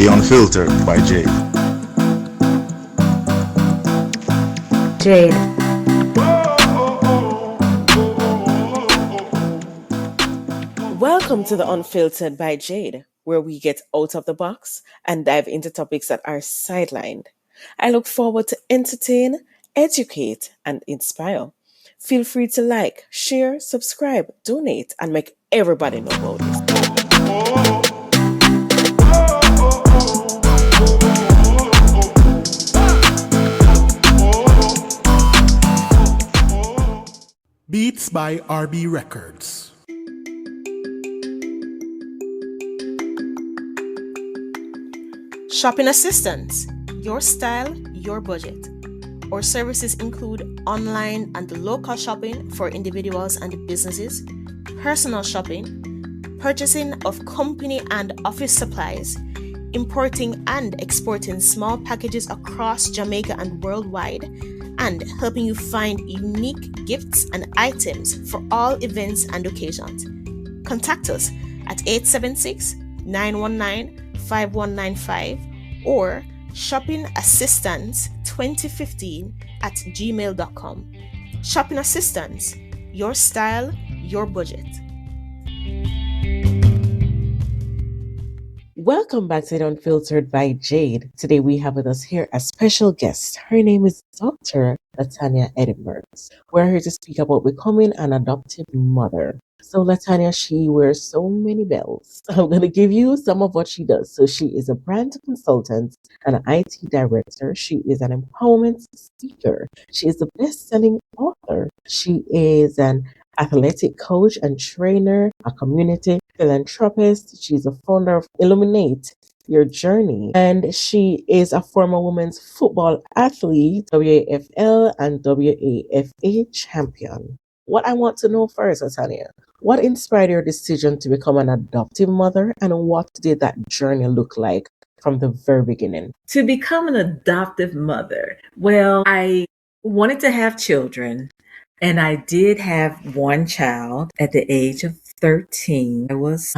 The Unfiltered by Jade. Jade. Welcome to the Unfiltered by Jade, where we get out of the box and dive into topics that are sidelined. I look forward to entertain, educate, and inspire. Feel free to like, share, subscribe, donate, and make everybody know about this. Beats by RB Records. Shopping assistance, your style, your budget. Our services include online and local shopping for individuals and businesses, personal shopping, purchasing of company and office supplies, importing and exporting small packages across Jamaica and worldwide, and helping you find unique gifts and items for all events and occasions. Contact us at 876-919-5195 or shoppingassistance2015@gmail.com. Shopping Assistance, your style, your budget. Welcome back to Unfiltered by Jade. Today we have with us here a special guest. Her name is Dr. Latanya Edenburgs. We're here to speak about becoming an adoptive mother. So Latanya, she wears so many bells. I'm going to give you some of what she does. So she is a brand consultant and an IT director. She is an empowerment speaker. She is a best-selling author. She is an athletic coach and trainer, a community philanthropist. She's a founder of Illuminate Your Journey, and she is a former women's football athlete, WAFL and WAFA champion. What I want to know first, Atania, what inspired your decision to become an adoptive mother, and what did that journey look like from the very beginning? To become an adoptive mother, well, I wanted to have children, and I did have one child at the age of 13. I was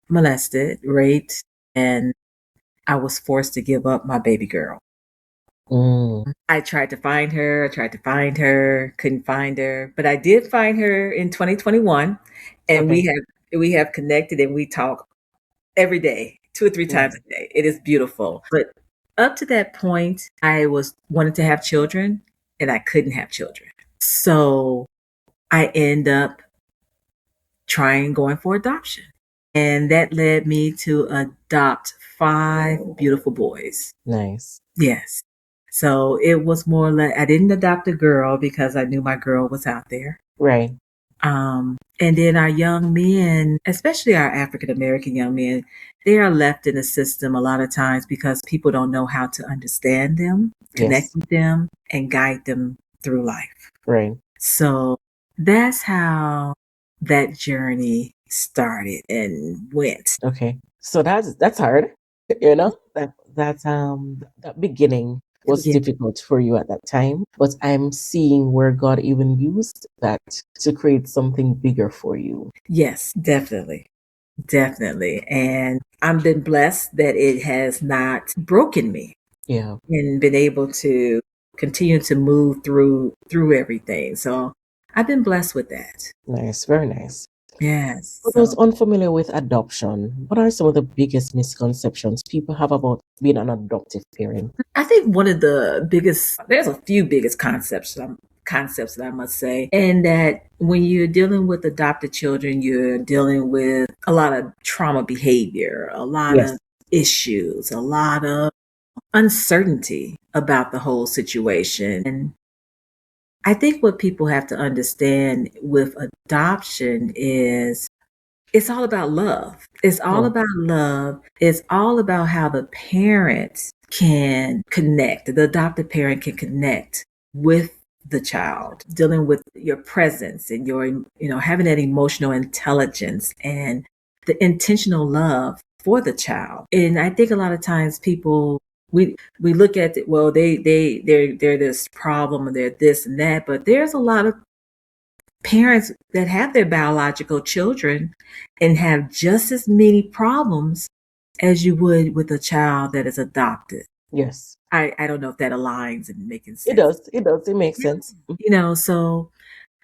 molested, raped, and I was forced to give up my baby girl. I tried to find her, couldn't find her, but I did find her in 2021, and Okay. we have connected and we talk every day, 2 or 3 times a day. It is beautiful. But up to that point, I wanted to have children, and I couldn't have children. So I end up going for adoption. And that led me to adopt 5 beautiful boys. Nice. Yes. So it was more like I didn't adopt a girl because I knew my girl was out there. Right. And then our young men, especially our African American young men, they are left in the system a lot of times because people don't know how to understand them, connect with them, and guide them through life. Right. So that's how that journey started and went. Okay. So that's hard. You know, that beginning was difficult for you at that time, but I'm seeing where God even used that to create something bigger for you. Yes, definitely. And I've been blessed that it has not broken me. Yeah. And been able to continue to move through everything. So I've been blessed with that. Nice. Very nice. Yes. For those unfamiliar with adoption, what are some of the biggest misconceptions people have about being an adoptive parent? I think one of the biggest, there's a few biggest concepts that I must say, and that when you're dealing with adopted children, you're dealing with a lot of trauma behavior, a lot of issues, a lot of uncertainty about the whole situation. And I think what people have to understand with adoption is it's all about love. It's all about love. It's all about how the parents can connect. The adopted parent can connect with the child, dealing with your presence and your, having that emotional intelligence and the intentional love for the child. And I think a lot of times people, we look at it, well, they're this problem, or they're this and that, but there's a lot of parents that have their biological children and have just as many problems as you would with a child that is adopted. Yes. I don't know if that aligns and making It sense. does. It does. It makes Yeah. sense. So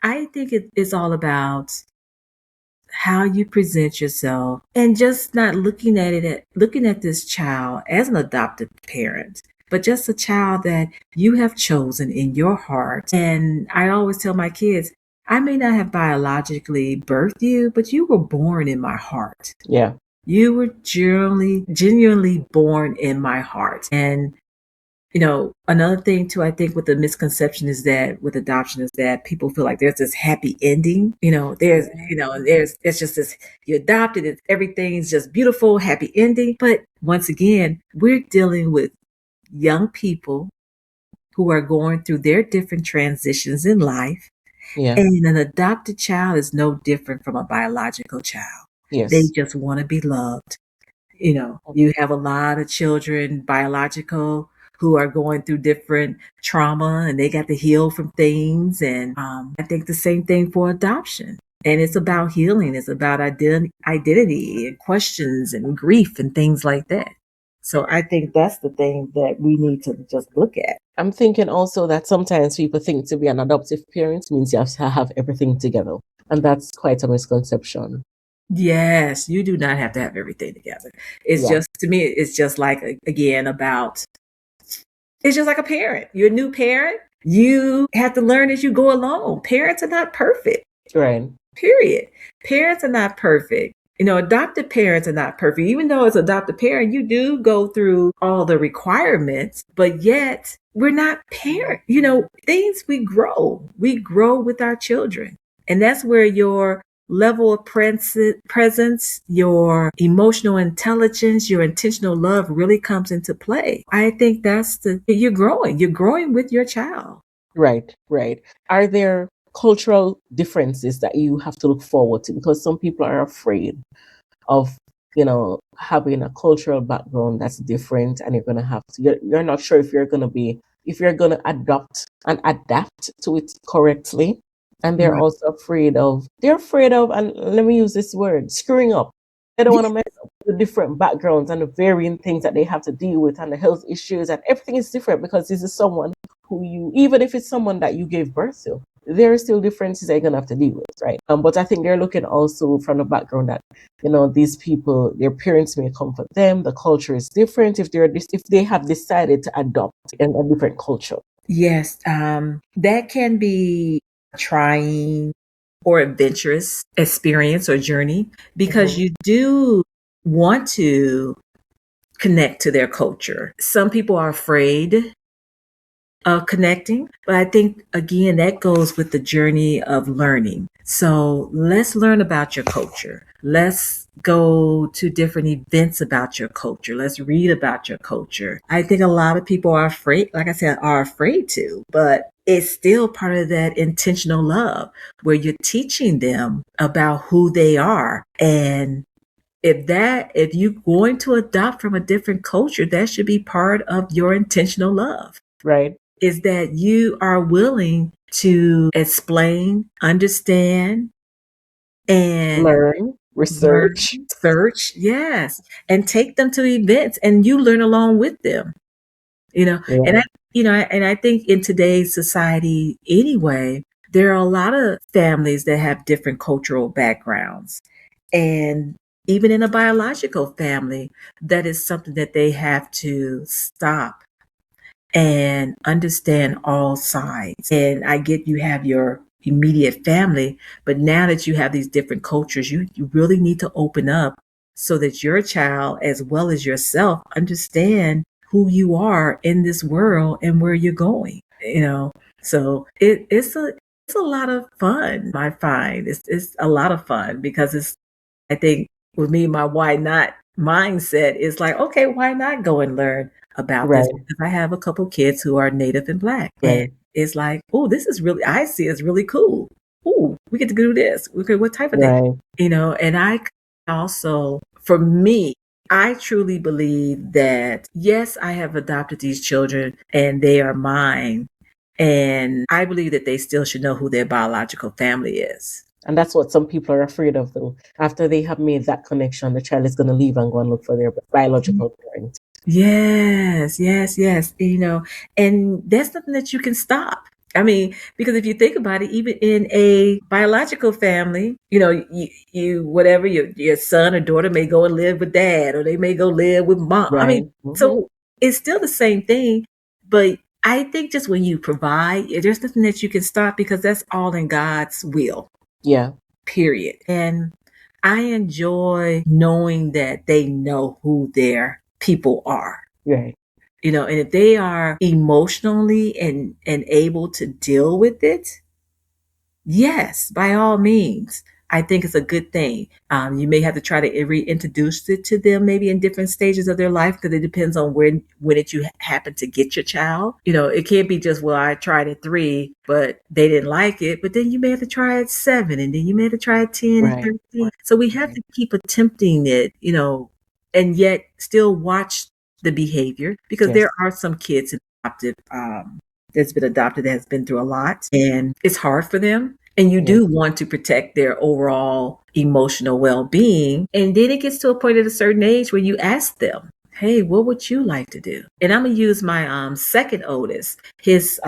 I think it's all about how you present yourself and just not looking at this child as an adopted parent, but just a child that you have chosen in your heart. And I always tell my kids, I may not have biologically birthed you, but you were born in my heart. Yeah. You were genuinely born in my heart. And another thing too, I think with the misconception is that with adoption is that people feel like there's this happy ending. It's just this, you adopted, everything's just beautiful, happy ending. But once again, we're dealing with young people who are going through their different transitions in life. Yeah. And an adopted child is no different from a biological child. They Yes. just want to be loved. You have a lot of children, biological, who are going through different trauma and they got to heal from things. And I think the same thing for adoption. And it's about healing. It's about identity and questions and grief and things like that. So I think that's the thing that we need to just look at. I'm thinking also that sometimes people think to be an adoptive parent means you have to have everything together. And that's quite a misconception. Yes, you do not have to have everything together. It's Yeah. just, to me, it's just like, again, it's just like a parent. You're a new parent. You have to learn as you go along. Parents are not perfect. Right. Period. Parents are not perfect. Adopted parents are not perfect. Even though as adopted parent, you do go through all the requirements, but yet we're not parent. Things we grow. We grow with our children. And that's where your level of presence, your emotional intelligence, your intentional love really comes into play. I think you're growing. You're growing with your child. Right. Right. Are there cultural differences that you have to look forward to? Because some people are afraid of, having a cultural background that's different, and you're going to have to, you're not sure if you're going to adopt and adapt to it correctly. And they're Right. also they're afraid of, and let me use this word, screwing up. They don't want to mess up the different backgrounds and the varying things that they have to deal with and the health issues, and everything is different because this is someone even if it's someone that you gave birth to, there are still differences they're gonna have to deal with, right? But I think they're looking also from the background that, these people, their parents may come for them, the culture is different if they have decided to adopt in a different culture. Yes, that can be trying or adventurous experience or journey because you do want to connect to their culture. Some people are afraid of connecting, but I think again that goes with the journey of learning. So let's learn about your culture. Let's go to different events about your culture. Let's read about your culture. I think a lot of people are afraid, like I said, are afraid to, but it's still part of that intentional love where you're teaching them about who they are. And if you're going to adopt from a different culture, that should be part of your intentional love. Right. Is that you are willing to explain, understand, and Learn, research. search, yes, and take them to events, and you learn along with them. Yeah. And I think in today's society, anyway, there are a lot of families that have different cultural backgrounds, and even in a biological family, that is something that they have to stop and understand all sides. And I get you have your immediate family, but now that you have these different cultures, you really need to open up so that your child, as well as yourself, understand who you are in this world and where you're going. So it's a lot of fun. I find it's a lot of fun because I think with me, my why not mindset is like, okay, why not go and learn about this? Right. Because I have a couple kids who are Native and Black. And Right. it's like, oh, this is really, I see it's really cool. Oh, we get to do this. Okay, what type of thing? Right. And I also, for me, I truly believe that, yes, I have adopted these children and they are mine. And I believe that they still should know who their biological family is. And that's what some people are afraid of, though. After they have made that connection, the child is going to leave and go and look for their biological parent. Yes, yes, yes. And that's something that you can stop. I mean, because if you think about it, even in a biological family, you whatever your son or daughter may go and live with dad, or they may go live with mom. I mean, Right. so it's still the same thing. But I think just when you provide, there's nothing that you can stop, because that's all in God's will. Yeah. Period. And I enjoy knowing that they know who their people are. Right. And if they are emotionally and able to deal with it, yes, by all means, I think it's a good thing. You may have to try to reintroduce it to them, maybe in different stages of their life, because it depends on when did you happen to get your child. It can't be just, well, I tried at 3, but they didn't like it. But then you may have to try at 7, and then you may have to try at 10 Right. and 13. So we have to keep attempting it, and yet still watch the behavior, because Yes. there are some kids in adoptive that's been adopted that has been through a lot, and it's hard for them. And you do want to protect their overall emotional well-being. And then it gets to a point at a certain age where you ask them, hey, what would you like to do? And I'm gonna use my second oldest. It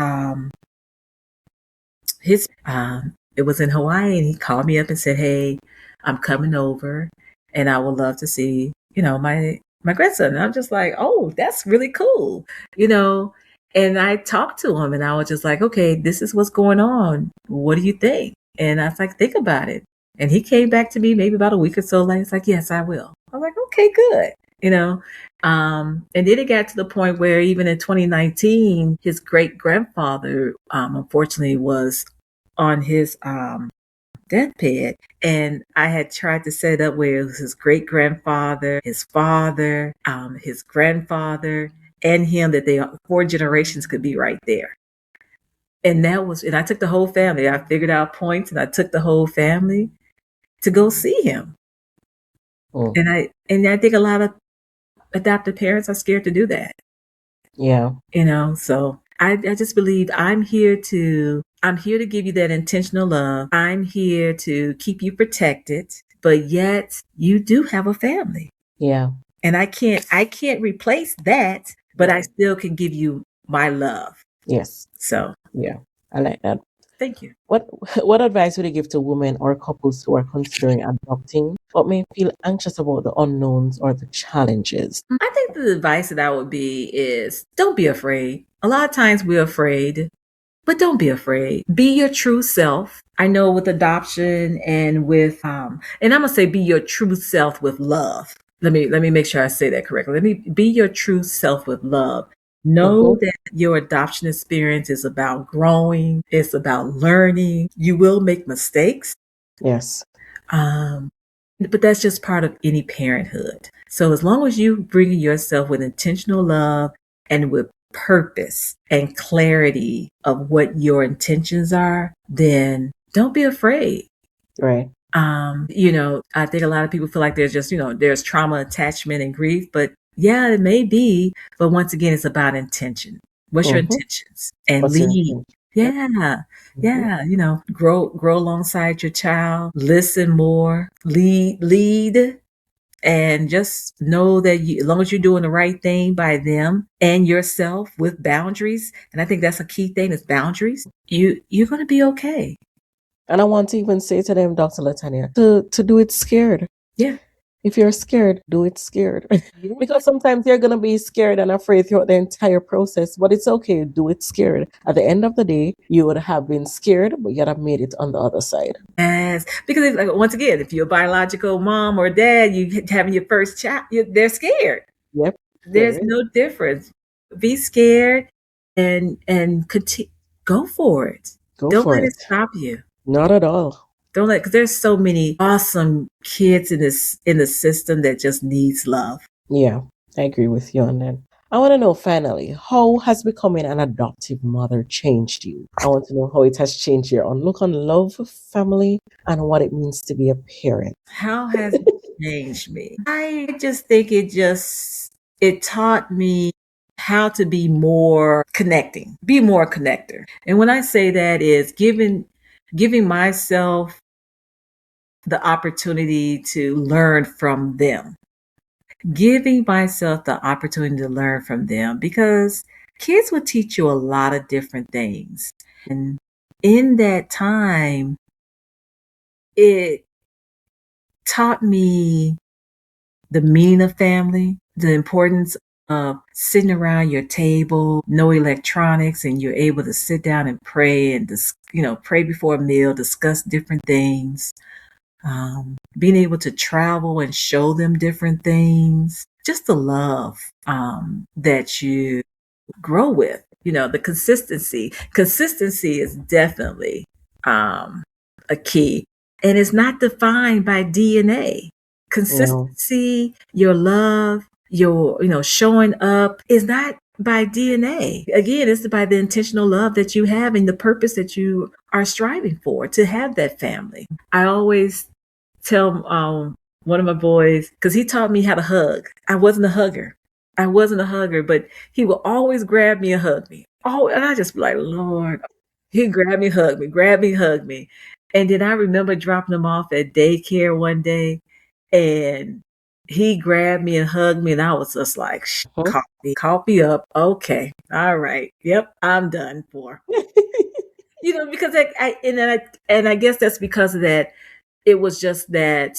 was in Hawaii, and he called me up and said, hey, I'm coming over, and I would love to see, my grandson. And I'm just like, oh, that's really cool, And I talked to him, and I was just like, okay, this is what's going on. What do you think? And I was like, think about it. And he came back to me maybe about a week or so later. It's like, yes, I will. I'm like, okay, good. And then it got to the point where even in 2019, his great grandfather, unfortunately, was on his deathbed, and I had tried to set it up where it was his great grandfather, his father, his grandfather, and him, that they 4 generations could be right there. And I took the whole family. I figured out points, and I took the whole family to go see him. And I think a lot of adoptive parents are scared to do that. Yeah. So I just believe I'm here to give you that intentional love. I'm here to keep you protected, but yet you do have a family. Yeah. And I can't replace that, but I still can give you my love. Yes. So yeah, I like that. Thank you. What advice would you give to women or couples who are considering adopting but may feel anxious about the unknowns or the challenges? I think the advice that I would be is, don't be afraid. A lot of times we're afraid, but don't be afraid. Be your true self. I know with adoption and with and I'm gonna say be your true self with love. Let me make sure I say that correctly. Let me be your true self with love. Know that your adoption experience is about growing. It's about learning. You will make mistakes. Yes. But that's just part of any parenthood. So as long as you bring yourself with intentional love and with purpose and clarity of what your intentions are, then don't be afraid. Right. I think a lot of people feel like there's just, there's trauma, attachment, and grief, but yeah, it may be. But once again, it's about intention. What's your intentions? And What's your lead. intention? Yeah. Yeah. Grow alongside your child, listen more, lead, and just know that as long as you're doing the right thing by them and yourself with boundaries, and I think that's a key thing, is boundaries, you're going to be okay. And I want to even say to them, Dr. Latanya, to do it scared. Yeah. If you're scared, do it scared. Because sometimes you're going to be scared and afraid throughout the entire process, but it's okay. Do it scared. At the end of the day, you would have been scared, but you'd have made it on the other side. Yes. Because once again, if you're a biological mom or dad, you having your first child, they're scared. Yep. There's no difference. Be scared and continue. Go for it. Don't let it stop you. Not at all. Don't because there's so many awesome kids in the system that just needs love. Yeah, I agree with you on that. I want to know finally, how has becoming an adoptive mother changed you? I want to know how it has changed your outlook on love, family, and what it means to be a parent. How has it changed me? I just think it taught me how to be more connector. And when I say that is giving myself the opportunity to learn from them. Giving myself the opportunity to learn from them, because kids will teach you a lot of different things. And in that time, it taught me the meaning of family, the importance of sitting around your table, no electronics, and you're able to sit down and pray and pray before a meal, discuss different things. Being able to travel and show them different things, just the love that you grow with, the consistency. Consistency is definitely a key, and it's not defined by DNA. No. Consistency, your love, your, showing up is not by DNA. Again, it's by the intentional love that you have and the purpose that you are striving for to have that family. I always tell one of my boys, because he taught me how to hug. I wasn't a hugger. But he will always grab me and hug me. Oh, and I just be like, Lord, he'd grab me, hug me. And then I remember dropping him off at daycare one day, and he grabbed me and hugged me, and I was just like, caught me up. Okay, all right, yep, I'm done for. Because I guess that's because of that. It was just that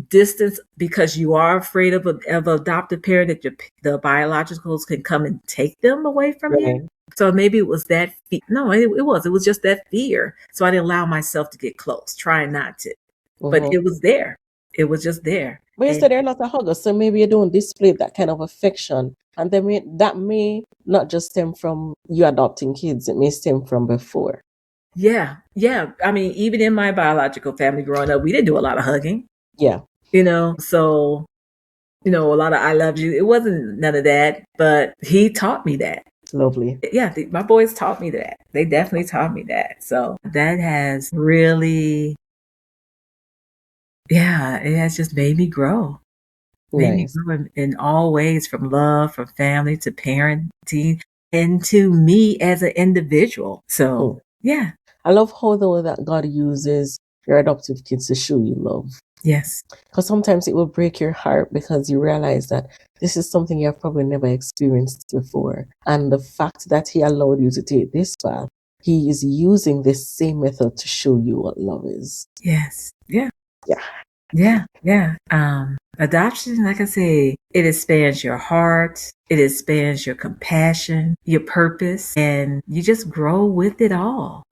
distance, because you are afraid of an adoptive parent, that the biologicals can come and take them away from you. Right. So maybe it was that no, it was just that fear. So I didn't allow myself to get close, trying not to. But it was there. It was just there. But you And said they're not a hugger, so maybe you don't display that kind of affection. And then that may not just stem from you adopting kids, it may stem from before. yeah. I mean, even in my biological family growing up, we didn't do a lot of hugging. Yeah. So, a lot of I love you. It wasn't none of that, but he taught me that. Lovely. Yeah, my boys taught me that. They definitely taught me that. So that has really, it has just made me grow. Made me Nice. grow in all ways, from love, from family to parenting, and to me as an individual. So, yeah. I love how, though, that God uses your adoptive kids to show you love. Yes. Because sometimes it will break your heart because you realize that this is something you have probably never experienced before. And the fact that He allowed you to take this path, He is using this same method to show you what love is. Yes. Yeah. Yeah. Yeah. Adoption, like I say, it expands your heart, it expands your compassion, your purpose, and you just grow with it all.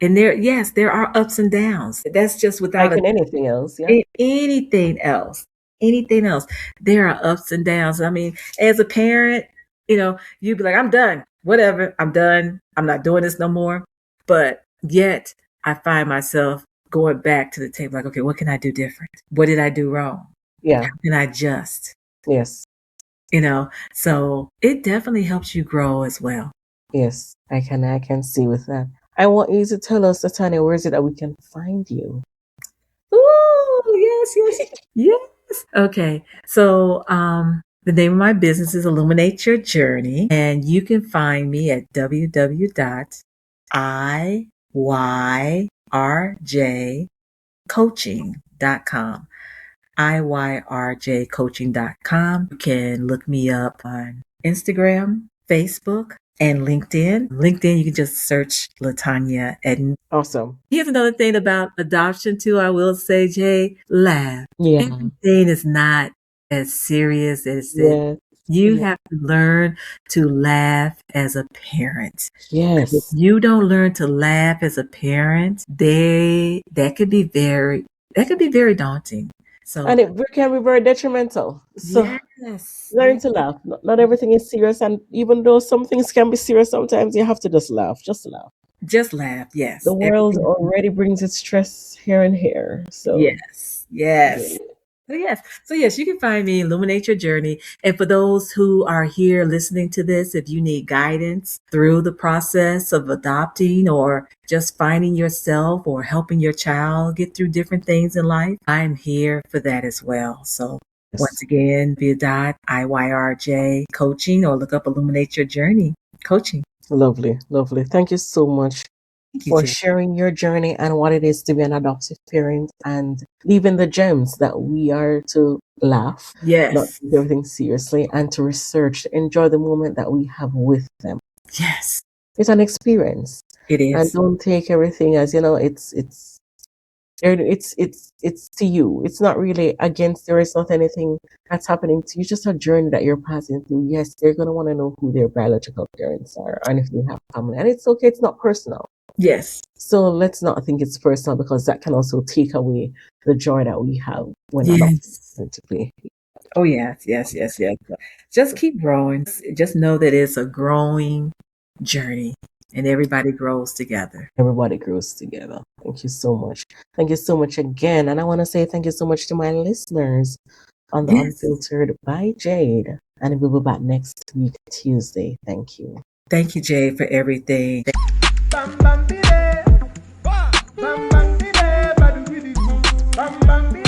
And there are ups and downs. That's just without Like in anything else, yeah. anything else. Anything else. There are ups and downs. I mean, as a parent, you'd be like, I'm done. Whatever. I'm done. I'm not doing this no more. But yet I find myself going back to the table, like, okay, what can I do different? What did I do wrong? Yeah. How can I adjust? Yes. So it definitely helps you grow as well. Yes. I can see with that. I want you to tell us, Latanya, where is it that we can find you? Ooh, yes. Okay. So the name of my business is Illuminate Your Journey, and you can find me at www.iyyrjcoaching.com. iyyrjcoaching.com. You can look me up on Instagram, Facebook, and LinkedIn. LinkedIn, you can just search Latanya Edenburgs. Awesome. Here's another thing about adoption too, I will say, Jay, laugh. Yeah. Everything is not as serious as it. Yes. You have to learn to laugh as a parent. Yes. If you don't learn to laugh as a parent, that could be very daunting. So, And it can be very detrimental. So yes. learn to laugh. Not everything is serious, and even though some things can be serious, sometimes you have to just laugh. Just laugh. Just laugh. Yes. The world already brings its stress here and here. So yes. So yes, you can find me, Illuminate Your Journey. And for those who are here listening to this, if you need guidance through the process of adopting, or just finding yourself, or helping your child get through different things in life, I'm here for that as well. So once again, IYRJ coaching, or look up Illuminate Your Journey coaching. Lovely. Thank you so much. for sharing your journey and what it is to be an adoptive parent, and leaving the gems that we are to laugh, not take everything seriously, and to research, to enjoy the moment that we have with them. Yes. It's an experience. It is. And don't take everything as, it's to you. It's not really against, there is not anything that's happening to you. It's just a journey that you're passing through. Yes, they're going to want to know who their biological parents are and if they have family. And it's okay. It's not personal. Yes. So let's not think it's personal, because that can also take away the joy that we have when adopting to play. Oh, yes. Just keep growing. Just know that it's a growing journey and everybody grows together. Everybody grows together. Thank you so much. Thank you so much again. And I want to say thank you so much to my listeners on the Unfiltered by Jade. And we'll be back next week, Tuesday. Thank you. Thank you, Jade, for everything. Bam bam bide, bam bam bide, badu bidi bam bam bide.